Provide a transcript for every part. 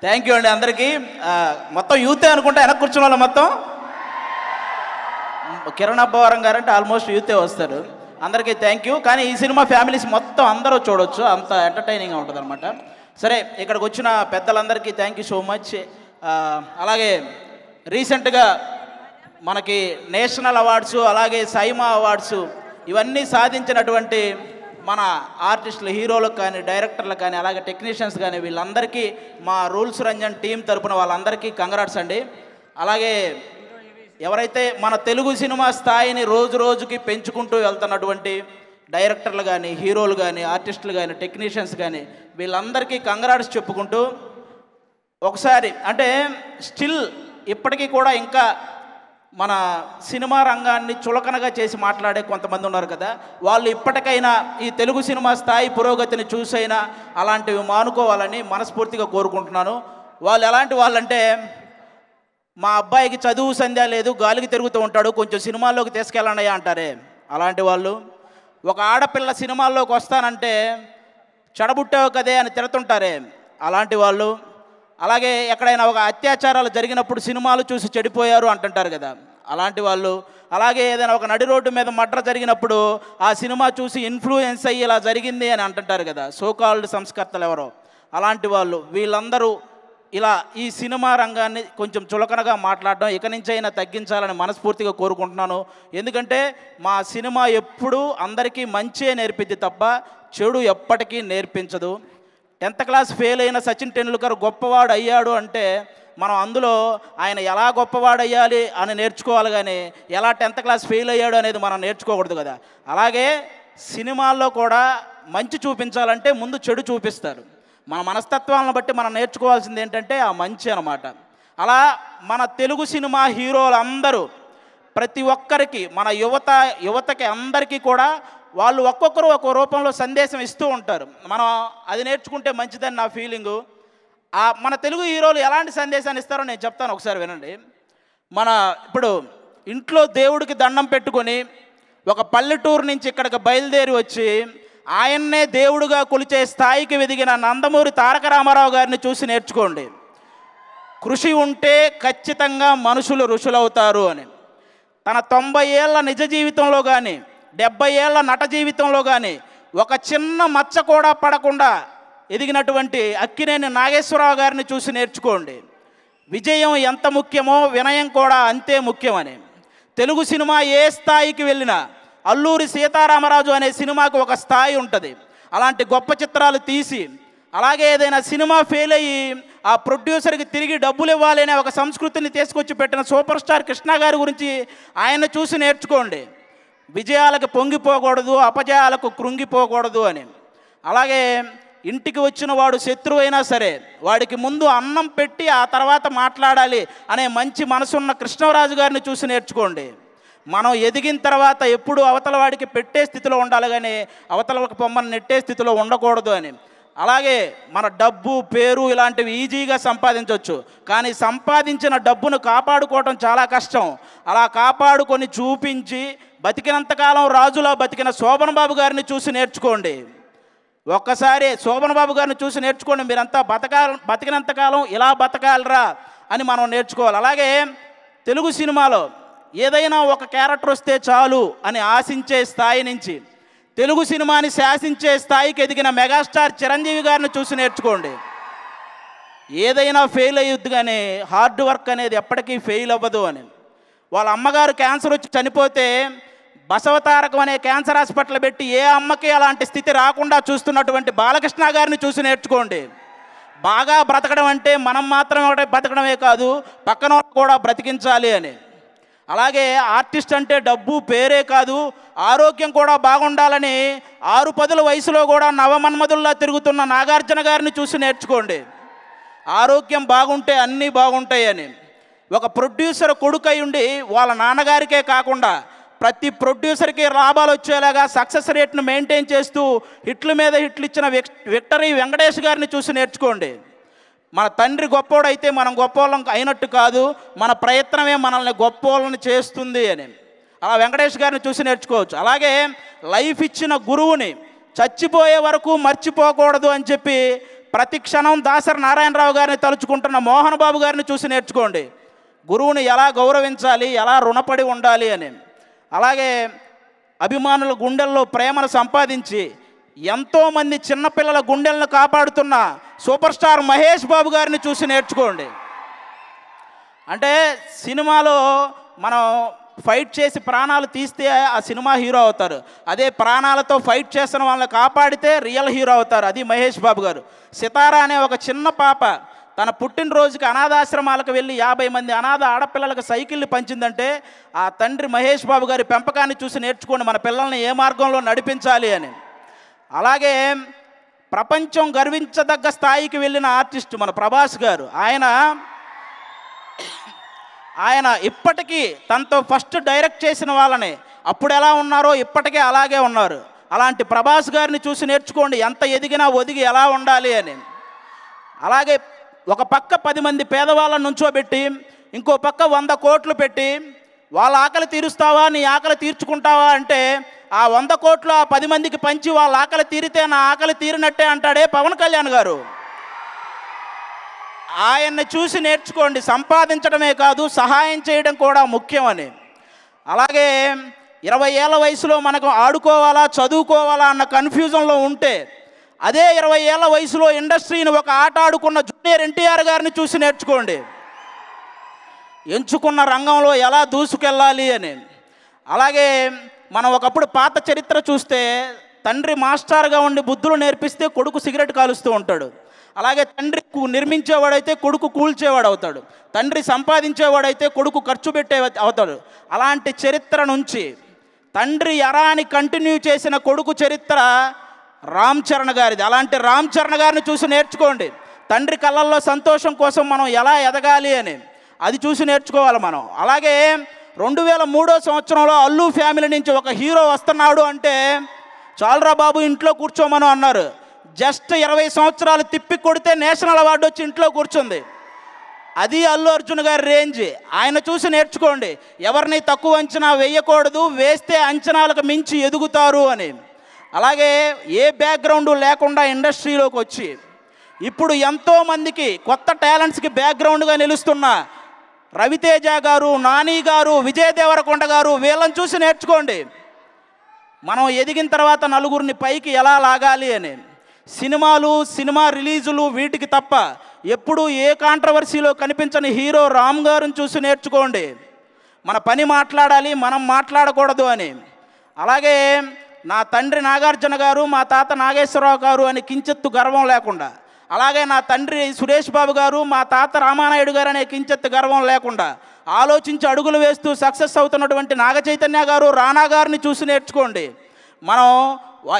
Thank you అండి అందరికీ. మొత్తం యూతే అనుకుంటే వెనక్కి కూర్చున్న వాళ్ళు మొత్తం కిరణ్ అబ్బవరం గారు అంటే ఆల్మోస్ట్ యూతే వస్తారు. అందరికీ థ్యాంక్ యూ. కానీ ఈ సినిమా ఫ్యామిలీస్ మొత్తం అందరూ చూడొచ్చు, అంత ఎంటర్టైనింగ్గా ఉంటుంది అనమాట. సరే, ఇక్కడికి వచ్చిన పెద్దలందరికీ థ్యాంక్ యూ సో మచ్. అలాగే రీసెంట్గా మనకి నేషనల్ అవార్డ్స్ అలాగే సైమా అవార్డ్స్ ఇవన్నీ సాధించినటువంటి మన ఆర్టిస్టులు, హీరోలకు కానీ డైరెక్టర్లకు కానీ అలాగే టెక్నీషియన్స్ కానీ వీళ్ళందరికీ మా రూల్స్ రంజన్ టీం తరపున వాళ్ళందరికీ కంగ్రాట్స్ అండి. అలాగే ఎవరైతే మన తెలుగు సినిమా స్థాయిని రోజు రోజుకి పెంచుకుంటూ వెళ్తున్నటువంటి డైరెక్టర్లు కానీ హీరోలు కానీ ఆర్టిస్టులు కానీ టెక్నీషియన్స్ కానీ వీళ్ళందరికీ కంగ్రాట్స్ చెప్పుకుంటూ ఒకసారి అంటే స్టిల్ ఇప్పటికీ కూడా ఇంకా మన సినిమా రంగాన్ని చులకనగా చేసి మాట్లాడే కొంతమంది ఉన్నారు కదా, వాళ్ళు ఇప్పటికైనా ఈ తెలుగు సినిమా స్థాయి పురోగతిని చూసైనా అలాంటివి మానుకోవాలని మనస్ఫూర్తిగా కోరుకుంటున్నాను. వాళ్ళు ఎలాంటి వాళ్ళంటే, మా అబ్బాయికి చదువు సంధ్య లేదు, గాలికి తిరుగుతూ ఉంటాడు, కొంచెం సినిమాల్లోకి తీసుకెళ్ళండి అంటారే అలాంటి వాళ్ళు. ఒక ఆడపిల్ల సినిమాల్లోకి వస్తానంటే చెడబుట్టావు కదే అని తిడుతుంటారే అలాంటి వాళ్ళు. అలాగే ఎక్కడైనా ఒక అత్యాచారాలు జరిగినప్పుడు సినిమాలు చూసి చెడిపోయారు అంటుంటారు కదా అలాంటి వాళ్ళు. అలాగే ఏదైనా ఒక నడి రోడ్డు మీద మర్డర్ జరిగినప్పుడు ఆ సినిమా చూసి ఇన్ఫ్లుయెన్స్ అయ్యి ఇలా జరిగింది అని అంటుంటారు కదా సోకాల్డ్ సంస్కర్తలు ఎవరో అలాంటి వాళ్ళు. వీళ్ళందరూ ఇలా ఈ సినిమా రంగాన్ని కొంచెం చులకనగా మాట్లాడడం ఇక నుంచైనా తగ్గించాలని మనస్ఫూర్తిగా కోరుకుంటున్నాను. ఎందుకంటే మా సినిమా ఎప్పుడూ అందరికీ మంచే నేర్పిద్ది తప్ప చెడు ఎప్పటికీ నేర్పించదు. 10th క్లాస్ ఫెయిల్ అయిన సచిన్ టెండూల్కర్ గొప్పవాడు అయ్యాడు అంటే మనం అందులో ఆయన ఎలా గొప్పవాడు అయ్యాలి అని నేర్చుకోవాలి, కానీ ఎలా 10th క్లాస్ ఫెయిల్ అయ్యాడు అనేది మనం నేర్చుకోకూడదు కదా. అలాగే సినిమాల్లో కూడా మంచి చూపించాలంటే ముందు చెడు చూపిస్తారు. మన మనస్తత్వాలను బట్టి మనం నేర్చుకోవాల్సింది ఏంటంటే ఆ మంచి అన్నమాట. అలా మన తెలుగు సినిమా హీరోలందరూ ప్రతి ఒక్కరికి మన యువతకి అందరికీ కూడా వాళ్ళు ఒక్కొక్కరు ఒక్కో రూపంలో సందేశం ఇస్తూ ఉంటారు. మనం అది నేర్చుకుంటే మంచిదని నా ఫీలింగు. మన తెలుగు హీరోలు ఎలాంటి సందేశాన్ని ఇస్తారో నేను చెప్తాను, ఒకసారి వినండి. ఇప్పుడు ఇంట్లో దేవుడికి దండం పెట్టుకొని ఒక పల్లెటూరు నుంచి ఇక్కడికి బయలుదేరి వచ్చి ఆయన్నే దేవుడుగా కొలిచే స్థాయికి ఎదిగిన నందమూరి తారక రామారావు గారిని చూసి నేర్చుకోండి. కృషి ఉంటే ఖచ్చితంగా మనుషులు ఋషులవుతారు అని. తన 90 ఏళ్ల నిజ జీవితంలో కానీ 70 ఏళ్ల నట జీవితంలో కానీ ఒక చిన్న మచ్చ కూడా పడకుండా ఎదిగినటువంటి అక్కినేని నాగేశ్వరరావు గారిని చూసి నేర్చుకోండి. విజయం ఎంత ముఖ్యమో వినయం కూడా అంతే ముఖ్యమని. తెలుగు సినిమా ఏ స్థాయికి వెళ్ళినా అల్లూరి సీతారామరాజు అనే సినిమాకు ఒక స్థాయి ఉంటుంది. అలాంటి గొప్ప చిత్రాలు తీసి అలాగే ఏదైనా సినిమా ఫెయిల్ అయ్యి ఆ ప్రొడ్యూసర్కి తిరిగి డబ్బులు ఇవ్వాలి అనే ఒక సంస్కృతిని తీసుకొచ్చి పెట్టిన సూపర్ స్టార్ కృష్ణ గారి గురించి ఆయన చూసి నేర్చుకోండి. విజయాలకు పొంగిపోకూడదు, అపజయాలకు కృంగిపోకూడదు అని. అలాగే ఇంటికి వచ్చిన వాడు శత్రువు అయినా సరే వాడికి ముందు అన్నం పెట్టి ఆ తర్వాత మాట్లాడాలి అనే మంచి మనసున్న కృష్ణరాజు గారిని చూసి నేర్చుకోండి. మనం ఎదిగిన తర్వాత ఎప్పుడు అవతల వాడికి పెట్టే స్థితిలో ఉండాలి, కానీ అవతలకు పొమ్మని నెట్టే స్థితిలో ఉండకూడదు అని. అలాగే మన డబ్బు పేరు ఇలాంటివి ఈజీగా సంపాదించవచ్చు, కానీ సంపాదించిన డబ్బును కాపాడుకోవటం చాలా కష్టం. అలా కాపాడుకొని చూపించి బతికినంతకాలం రాజులా బతికిన శోభన్ బాబు గారిని చూసి నేర్చుకోండి. ఒక్కసారి శోభన్ బాబు గారిని చూసి నేర్చుకోండి. మీరంతా బతికినంతకాలం ఇలా బతకాలరా అని మనం నేర్చుకోవాలి. అలాగే తెలుగు సినిమాలో ఏదైనా ఒక క్యారెక్టర్ వస్తే చాలు అని ఆశించే స్థాయి నుంచి తెలుగు సినిమాని శాసించే స్థాయికి ఎదిగిన మెగాస్టార్ చిరంజీవి గారిని చూసి నేర్చుకోండి. ఏదైనా ఫెయిల్ అయ్యుద్ది, కానీ హార్డ్ వర్క్ అనేది ఎప్పటికీ ఫెయిల్ అవ్వదు అని. వాళ్ళ అమ్మగారు క్యాన్సర్ వచ్చి చనిపోతే బసవతారకం అనే క్యాన్సర్ హాస్పిటల్ పెట్టి ఏ అమ్మకి అలాంటి స్థితి రాకుండా చూస్తున్నటువంటి బాలకృష్ణ గారిని చూసి నేర్చుకోండి. బాగా బ్రతకడం అంటే మనం మాత్రమే బ్రతకడమే కాదు, పక్కన కూడా బ్రతికించాలి అని. అలాగే ఆర్టిస్ట్ అంటే డబ్బు పేరే కాదు, ఆరోగ్యం కూడా బాగుండాలని 6-10 వయసులో కూడా నవమన్మధుల్లా తిరుగుతున్న నాగార్జున గారిని చూసి నేర్చుకోండి. ఆరోగ్యం బాగుంటే అన్నీ బాగుంటాయి అని. ఒక ప్రొడ్యూసర్ కొడుకై ఉండి వాళ్ళ నాన్నగారికే కాకుండా ప్రతి ప్రొడ్యూసర్కి లాభాలు వచ్చేలాగా సక్సెస్ రేట్ను మెయింటైన్ చేస్తూ హిట్ల మీద హిట్లు ఇచ్చిన విక్టరీ వెంకటేష్ గారిని చూసి నేర్చుకోండి. మన తండ్రి గొప్పోడైతే మనం గొప్పోళ్ళం అయినట్టు కాదు, మన ప్రయత్నమే మనల్ని గొప్పోళ్ళని చేస్తుంది అని. అలా వెంకటేష్ గారిని చూసి నేర్చుకోవచ్చు. అలాగే లైఫ్ ఇచ్చిన గురువుని చచ్చిపోయే వరకు మర్చిపోకూడదు అని చెప్పి ప్రతి క్షణం దాసరి నారాయణరావు గారిని తలుచుకుంటున్న మోహన్ బాబు గారిని చూసి నేర్చుకోండి. గురువుని ఎలా గౌరవించాలి, ఎలా రుణపడి ఉండాలి అని. అలాగే అభిమానుల గుండెల్లో ప్రేమను సంపాదించి ఎంతోమంది చిన్నపిల్లల గుండెలను కాపాడుతున్న సూపర్ స్టార్ మహేష్ బాబు గారిని చూసి నేర్చుకోండి. అంటే సినిమాలో మనం ఫైట్ చేసి ప్రాణాలు తీస్తే ఆ సినిమా హీరో అవుతారు. అదే ప్రాణాలతో ఫైట్ చేస్తున్న వాళ్ళని కాపాడితే రియల్ హీరో అవుతారు. అది మహేష్ బాబు గారు. సితారా అనే ఒక చిన్న పాప తన పుట్టినరోజుకి అనాథాశ్రమాలకు వెళ్ళి 50 మంది అనాథ ఆడపిల్లలకు సైకిళ్ళు పంచిందంటే ఆ తండ్రి మహేష్ బాబు గారి పెంపకాన్ని చూసి నేర్చుకోండి మన పిల్లల్ని ఏ మార్గంలో నడిపించాలి అని. అలాగే ప్రపంచం గర్వించదగ్గ స్థాయికి వెళ్ళిన ఆర్టిస్ట్ మన ప్రభాస్ గారు. ఆయన ఇప్పటికీ తనతో ఫస్ట్ డైరెక్ట్ చేసిన వాళ్ళని అప్పుడు ఎలా ఉన్నారో ఇప్పటికే అలాగే ఉన్నారు. అలాంటి ప్రభాస్ గారిని చూసి నేర్చుకోండి ఎంత ఎదిగినా ఒదిగి ఎలా ఉండాలి అని. అలాగే ఒక పక్క 10 మంది పేదవాళ్ళని నుంచోబెట్టి ఇంకో పక్క 100 కోట్లు పెట్టి వాళ్ళ ఆకలి తీరుస్తావా, నీ ఆకలి తీర్చుకుంటావా అంటే ఆ 100 కోట్లు ఆ 10 మందికి పంచి వాళ్ళ ఆకలి తీరితే నా ఆకలి తీరినట్టే అంటాడే పవన్ కళ్యాణ్ గారు. ఆయన్ని చూసి నేర్చుకోండి. సంపాదించడమే కాదు సహాయం చేయడం కూడా ముఖ్యమని. అలాగే 20 ఏళ్ళ వయసులో మనకు ఆడుకోవాలా చదువుకోవాలా అన్న కన్ఫ్యూజన్లో ఉంటే అదే 20 ఏళ్ళ వయసులో ఇండస్ట్రీని ఒక ఆట ఆడుకున్న జూనియర్ ఎన్టీఆర్ గారిని చూసి నేర్చుకోండి. ఎంచుకున్న రంగంలో ఎలా దూసుకెళ్ళాలి అని. అలాగే మనం ఒకప్పుడు పాత చరిత్ర చూస్తే తండ్రి మాస్టర్గా ఉండి బుద్ధులు నేర్పిస్తే కొడుకు సిగరెట్ కాలుస్తూ ఉంటాడు. అలాగే తండ్రి నిర్మించేవాడైతే కొడుకు కూల్చేవాడు అవుతాడు. తండ్రి సంపాదించేవాడైతే కొడుకు ఖర్చు పెట్టే అవుతాడు. అలాంటి చరిత్ర నుంచి తండ్రి ఎరాని కంటిన్యూ చేసిన కొడుకు చరిత్ర రామ్ చరణ్ గారిది. అలాంటి రామ్ చరణ్ గారిని చూసి నేర్చుకోండి. తండ్రి కళ్ళల్లో సంతోషం కోసం మనం ఎలా ఎదగాలి అని అది చూసి నేర్చుకోవాలి మనం. అలాగే 2003 సంవత్సరంలో అల్లు ఫ్యామిలీ నుంచి ఒక హీరో వస్తున్నాడు అంటే చాలరా బాబు ఇంట్లో కూర్చోమను అన్నారు. జస్ట్ 20 సంవత్సరాలు తిప్పి కొడితే నేషనల్ అవార్డు వచ్చి ఇంట్లో కూర్చుంది. అది అల్లు అర్జున్ గారి రేంజ్. ఆయన చూసి నేర్చుకోండి. ఎవరిని తక్కువ అంచనా వేయకూడదు, వేస్తే అంచనాలకు మించి ఎదుగుతారు అని. అలాగే ఏ బ్యాక్గ్రౌండ్ లేకుండా ఇండస్ట్రీలోకి వచ్చి ఇప్పుడు ఎంతోమందికి కొత్త టాలెంట్స్కి బ్యాక్గ్రౌండ్గా నిలుస్తున్న రవితేజ గారు, నాని గారు, విజయ్ దేవరకొండ గారు వీళ్ళని చూసి నేర్చుకోండి. మనం ఎదిగిన తర్వాత నలుగురిని పైకి ఎలా లాగాలి అని. సినిమా రిలీజులు వీటికి తప్ప ఎప్పుడు ఏ కాంట్రవర్సీలో కనిపించని హీరో రామ్ గారిని చూసి నేర్చుకోండి. మన పని మాట్లాడాలి, మనం మాట్లాడకూడదు అని. అలాగే నా తండ్రి నాగార్జున గారు, మా తాత నాగేశ్వరరావు గారు అని కించెత్తు గర్వం లేకుండా, అలాగే నా తండ్రి సురేష్ బాబు గారు, మా తాత రామానాయుడు గారు అనే కించెత్తు గర్వం లేకుండా ఆలోచించి అడుగులు వేస్తూ సక్సెస్ అవుతున్నటువంటి నాగ చైతన్య గారు, రానా గారిని చూసి నేర్చుకోండి. మనం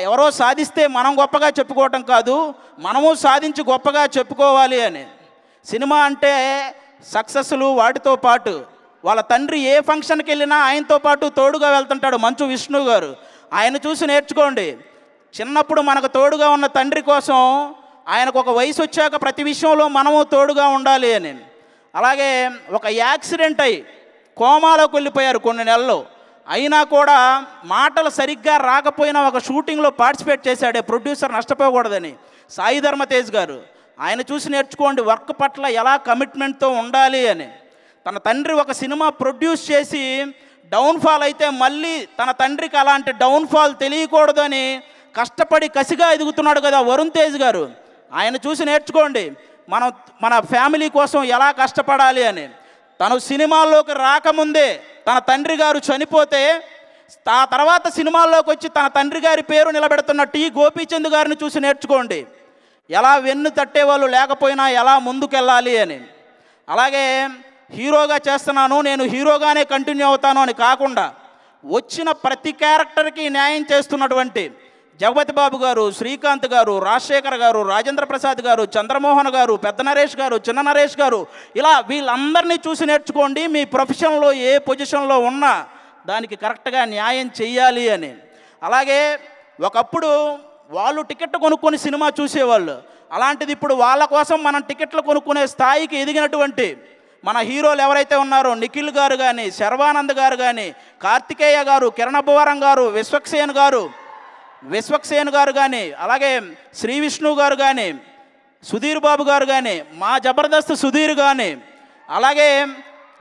ఎవరో సాధిస్తే మనం గొప్పగా చెప్పుకోవటం కాదు, మనము సాధించి గొప్పగా చెప్పుకోవాలి అని. సినిమా అంటే సక్సెస్లు వాటితో పాటు వాళ్ళ తండ్రి ఏ ఫంక్షన్కి వెళ్ళినా ఆయనతో పాటు తోడుగా వెళ్తుంటాడు మంచు విష్ణు గారు. ఆయన చూసి నేర్చుకోండి. చిన్నప్పుడు మనకు తోడుగా ఉన్న తండ్రి కోసం ఆయనకు ఒక వయసు వచ్చాక ప్రతి విషయంలో మనము తోడుగా ఉండాలి అని. అలాగే ఒక యాక్సిడెంట్ అయ్యి కోమాలోకి వెళ్ళిపోయారు కొన్ని నెలలు, అయినా కూడా మాటలు సరిగ్గా రాకపోయినా ఒక షూటింగ్లో పార్టిసిపేట్ చేశాడే ప్రొడ్యూసర్ నష్టపోకూడదని సాయి ధర్మ తేజ్ గారు. ఆయన చూసి నేర్చుకోండి వర్క్ పట్ల ఎలా కమిట్మెంట్తో ఉండాలి అని. తన తండ్రి ఒక సినిమా ప్రొడ్యూస్ చేసి డౌన్ఫాల్ అయితే మళ్ళీ తన తండ్రికి అలాంటి డౌన్ఫాల్ తెలియకూడదు అని కష్టపడి కసిగా ఎదుగుతున్నాడు కదా వరుణ్ తేజ్ గారు. ఆయన చూసి నేర్చుకోండి మన ఫ్యామిలీ కోసం ఎలా కష్టపడాలి అని. తను సినిమాల్లోకి రాకముందే తన తండ్రి గారు చనిపోతే ఆ తర్వాత సినిమాల్లోకి వచ్చి తన తండ్రి గారి పేరు నిలబెడుతున్న టి గోపీచంద్ గారిని చూసి నేర్చుకోండి. ఎలా వెన్ను తట్టేవాళ్ళు లేకపోయినా ఎలా ముందుకెళ్ళాలి అని. అలాగే హీరోగా చేస్తున్నాను, నేను హీరోగానే కంటిన్యూ అవుతాను అని కాకుండా వచ్చిన ప్రతి క్యారెక్టర్కి న్యాయం చేస్తున్నటువంటి జగపతి బాబు గారు, శ్రీకాంత్ గారు, రాజశేఖర్ గారు, రాజేంద్ర ప్రసాద్ గారు, చంద్రమోహన్ గారు, పెద్ద నరేష్ గారు, చిన్న నరేష్ గారు, ఇలా వీళ్ళందరినీ చూసి నేర్చుకోండి. మీ ప్రొఫెషన్లో ఏ పొజిషన్లో ఉన్నా దానికి కరెక్ట్గా న్యాయం చెయ్యాలి అని. అలాగే ఒకప్పుడు వాళ్ళు టికెట్ కొనుక్కొని సినిమా చూసేవాళ్ళు, అలాంటిది ఇప్పుడు వాళ్ళ కోసం మనం టికెట్లు కొనుక్కునే స్థాయికి ఎదిగినటువంటి మన హీరోలు ఎవరైతే ఉన్నారో నిఖిల్ గారు కానీ, శర్వానంద్ గారు కానీ, కార్తికేయ గారు, కిరణ్ అబ్బవరం గారు, విశ్వక్సేన్ గారు కానీ, అలాగే శ్రీ విష్ణు గారు కానీ, సుధీర్ బాబు గారు కానీ, మా జబర్దస్త్ సుధీర్ కానీ, అలాగే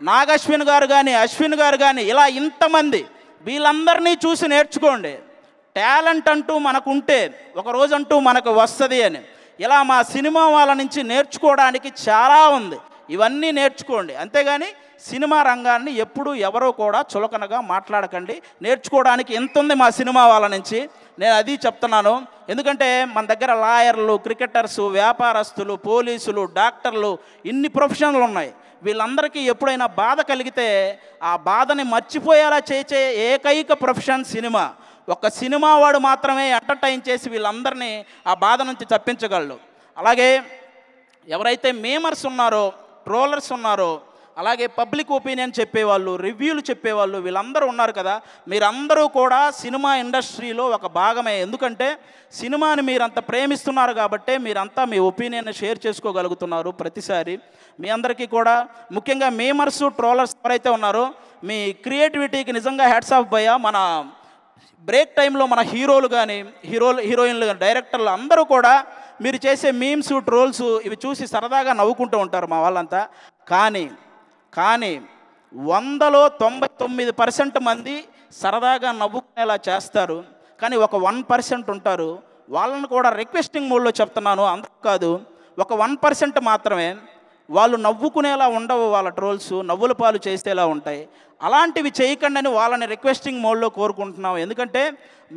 నాగశ్విన్ గారు కానీ, అశ్విన్ గారు కానీ, ఇలా ఇంతమంది వీళ్ళందరినీ చూసి నేర్చుకోండి. టాలెంట్ అంటూ మనకుంటే ఒకరోజంటూ మనకు వస్తుంది అని. ఇలా మా సినిమా వాళ్ళ నుంచి నేర్చుకోవడానికి చాలా ఉంది. ఇవన్నీ నేర్చుకోండి. అంతేగాని సినిమా రంగాన్ని ఎప్పుడూ ఎవరో కూడా చులకనగా మాట్లాడకండి. నేర్చుకోవడానికి ఎంత ఉంది మా సినిమా వాళ్ళ నుంచి, నేను అది చెప్తున్నాను. ఎందుకంటే మన దగ్గర లాయర్లు, క్రికెటర్స్, వ్యాపారస్తులు, పోలీసులు, డాక్టర్లు, ఇన్ని ప్రొఫెషన్లు ఉన్నాయి. వీళ్ళందరికీ ఎప్పుడైనా బాధ కలిగితే ఆ బాధని మర్చిపోయేలా చేసే ఏకైక ప్రొఫెషన్ సినిమా. ఒక సినిమా వాడు మాత్రమే ఎంటర్టైన్ చేసి వీళ్ళందరినీ ఆ బాధ నుంచి తప్పించగలడు. అలాగే ఎవరైతే మేమర్స్ ఉన్నారో, ట్రోలర్స్ ఉన్నారో, అలాగే పబ్లిక్ ఒపీనియన్ చెప్పేవాళ్ళు, రివ్యూలు చెప్పేవాళ్ళు, వీళ్ళందరూ ఉన్నారు కదా, మీరందరూ కూడా సినిమా ఇండస్ట్రీలో ఒక భాగమే. ఎందుకంటే సినిమాని మీరంత ప్రేమిస్తున్నారు కాబట్టే మీరంతా మీ ఒపీనియన్ షేర్ చేసుకోగలుగుతున్నారు ప్రతిసారి. మీ అందరికీ కూడా ముఖ్యంగా మేమర్స్, ట్రోలర్స్ ఎవరైతే ఉన్నారో మీ క్రియేటివిటీకి నిజంగా హ్యాట్స్ ఆఫ్ భయ్యా. మన బ్రేక్ టైంలో మన హీరోలు కానీ, హీరోయిన్లు కానీ, డైరెక్టర్లు అందరూ కూడా మీరు చేసే మీమ్స్, ట్రోల్స్ ఇవి చూసి సరదాగా నవ్వుకుంటూ ఉంటారు మా వాళ్ళంతా. కానీ 100లో 99% మంది సరదాగా నవ్వుకునేలా చేస్తారు. కానీ ఒక 1% ఉంటారు, వాళ్ళని కూడా రిక్వెస్టింగ్ మోడ్లో చెప్తున్నాను, అందరూ కాదు, ఒక 1% మాత్రమే. వాళ్ళు నవ్వుకునేలా ఉండవు, వాళ్ళ ట్రోల్స్ నవ్వుల పాలు చేసేలా ఉంటాయి. అలాంటివి చేయకండి అని వాళ్ళని రిక్వెస్టింగ్ మోడ్లో కోరుకుంటున్నాం. ఎందుకంటే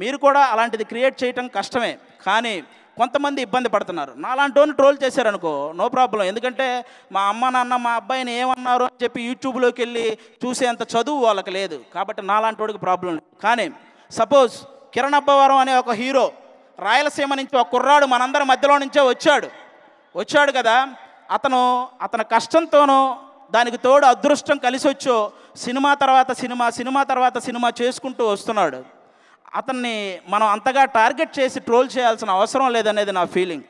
మీరు కూడా అలాంటిది క్రియేట్ చేయటం కష్టమే, కానీ కొంతమంది ఇబ్బంది పడుతున్నారు. నాలాంటి వాడిని ట్రోల్ చేశారనుకో నో ప్రాబ్లం. ఎందుకంటే మా అమ్మ నాన్న మా అబ్బాయిని ఏమన్నారు అని చెప్పి యూట్యూబ్లోకి వెళ్ళి చూసేంత చదువు వాళ్ళకి లేదు, కాబట్టి నాలాంటి వాడికి ప్రాబ్లం లేదు. కానీ సపోజ్ కిరణ్ అబ్బవరం అనే ఒక హీరో రాయలసీమ నుంచి ఒక కుర్రాడు మనందరి మధ్యలో నుంచే వచ్చాడు కదా, అతని కష్టంతోనో దానికి తోడు అదృష్టం కలిసి వచ్చో సినిమా తర్వాత సినిమా చేసుకుంటూ వస్తున్నాడు. అతన్ని మనం అంతగా టార్గెట్ చేసి ట్రోల్ చేయాల్సిన అవసరం లేదనేది నా ఫీలింగ్.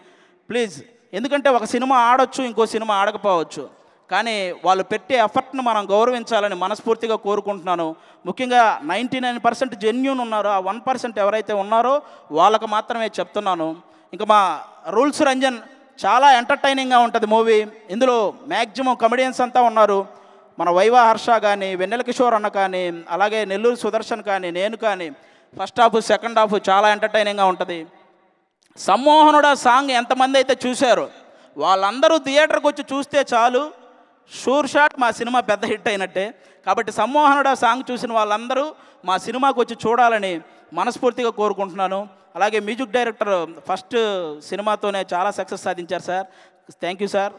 ప్లీజ్, ఎందుకంటే ఒక సినిమా ఆడొచ్చు, ఇంకో సినిమా ఆడకపోవచ్చు, కానీ వాళ్ళు పెట్టే ఎఫర్ట్ను మనం గౌరవించాలని మనస్ఫూర్తిగా కోరుకుంటున్నాను. ముఖ్యంగా 99% జెన్యూన్ ఉన్నారో, ఆ 1% ఎవరైతే ఉన్నారో వాళ్ళకు మాత్రమే చెప్తున్నాను. ఇంకా మా రూల్స్ రంజన్ చాలా ఎంటర్టైనింగ్గా ఉంటుంది మూవీ. ఇందులో మ్యాక్సిమం కమెడియన్స్ అంతా ఉన్నారు. మన వైవా హర్ష కానీ, వెన్నెల కిషోర్ అన్న కానీ, అలాగే నెల్లూరు సుదర్శన్ కానీ, నేను కానీ, ఫస్ట్ హాఫ్ సెకండ్ హాఫ్ చాలా ఎంటర్టైనింగ్గా ఉంటుంది. సమ్మోహనుడు సాంగ్ ఎంతమంది అయితే చూశారో వాళ్ళందరూ థియేటర్కి వచ్చి చూస్తే చాలు, షూర్ షాట్ మా సినిమా పెద్ద హిట్ అయినట్టే. కాబట్టి సమ్మోహనుడు సాంగ్ చూసిన వాళ్ళందరూ మా సినిమాకి వచ్చి చూడాలని మనస్ఫూర్తిగా కోరుకుంటున్నాను. అలాగే మ్యూజిక్ డైరెక్టర్ ఫస్ట్ సినిమాతోనే చాలా సక్సెస్ సాధించారు సార్, థ్యాంక్ యూ సార్.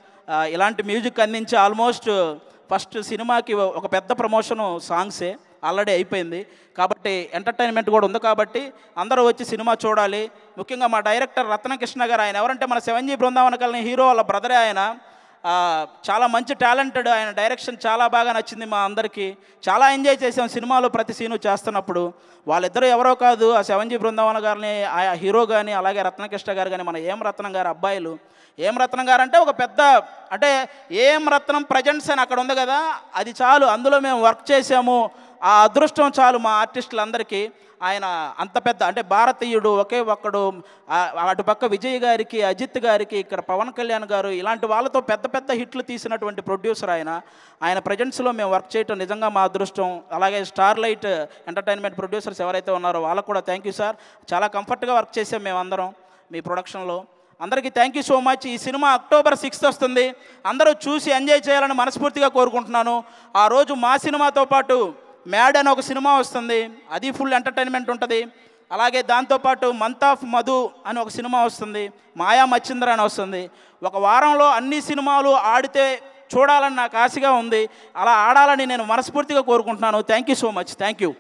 ఇలాంటి మ్యూజిక్ అందించి ఆల్మోస్ట్ ఫస్ట్ సినిమాకి ఒక పెద్ద ప్రమోషను సాంగ్సే ఆల్రెడీ అయిపోయింది. కాబట్టి ఎంటర్టైన్మెంట్ కూడా ఉంది, కాబట్టి అందరూ వచ్చి సినిమా చూడాలి. ముఖ్యంగా మా డైరెక్టర్ రత్నకృష్ణ గారు, ఆయన ఎవరంటే మన 7G బృందావన కాలనీ హీరో వాళ్ళ బ్రదరే. ఆయన చాలా మంచి టాలెంటెడ్, ఆయన డైరెక్షన్ చాలా బాగా నచ్చింది మా అందరికీ. చాలా ఎంజాయ్ చేసాం సినిమాలో ప్రతి సీను చేస్తున్నప్పుడు. వాళ్ళిద్దరూ ఎవరో కాదు, ఆ 7G బృందావన గారిని ఆ హీరో కానీ, అలాగే రత్నకృష్ణ గారు కానీ, మన ఏం రత్నం గారు అబ్బాయిలు. ఏం రత్నం గారు అంటే ఒక పెద్ద, అంటే ఏం రత్నం ప్రజెంట్స్ అని అక్కడ ఉంది కదా, అది చాలు, అందులో మేము వర్క్ చేసాము, ఆ అదృష్టం చాలు మా ఆర్టిస్టులందరికీ. ఆయన అంత పెద్ద, అంటే భారతీయుడు, ఒకే ఒక్కడు. అటుపక్క విజయ్ గారికి, అజిత్ గారికి, ఇక్కడ పవన్ కళ్యాణ్ గారు, ఇలాంటి వాళ్ళతో పెద్ద హిట్లు తీసినటువంటి ప్రొడ్యూసర్ ఆయన ప్రజెంట్స్లో మేము వర్క్ చేయటం నిజంగా మా అదృష్టం. అలాగే స్టార్లైట్ ఎంటర్టైన్మెంట్ ప్రొడ్యూసర్స్ ఎవరైతే ఉన్నారో వాళ్ళకు కూడా థ్యాంక్ యూ సార్. చాలా కంఫర్ట్గా వర్క్ చేసాం మేమందరం మీ ప్రొడక్షన్లో. అందరికీ థ్యాంక్ యూ సో మచ్. ఈ సినిమా October 6th వస్తుంది, అందరూ చూసి ఎంజాయ్ చేయాలని మనస్ఫూర్తిగా కోరుకుంటున్నాను. ఆ రోజు మా సినిమాతో పాటు మ్యాడ్ అని ఒక సినిమా వస్తుంది, అది ఫుల్ ఎంటర్టైన్మెంట్ ఉంటుంది. అలాగే దాంతోపాటు మంత్ ఆఫ్ మధు అని ఒక సినిమా వస్తుంది, మాయా మచ్చింద్ర అని వస్తుంది. ఒక వారంలో అన్ని సినిమాలు ఆడితే చూడాలని నాకు ఆశగా ఉంది. అలా ఆడాలని నేను మనస్ఫూర్తిగా కోరుకుంటున్నాను. Thank you so much. Thank you.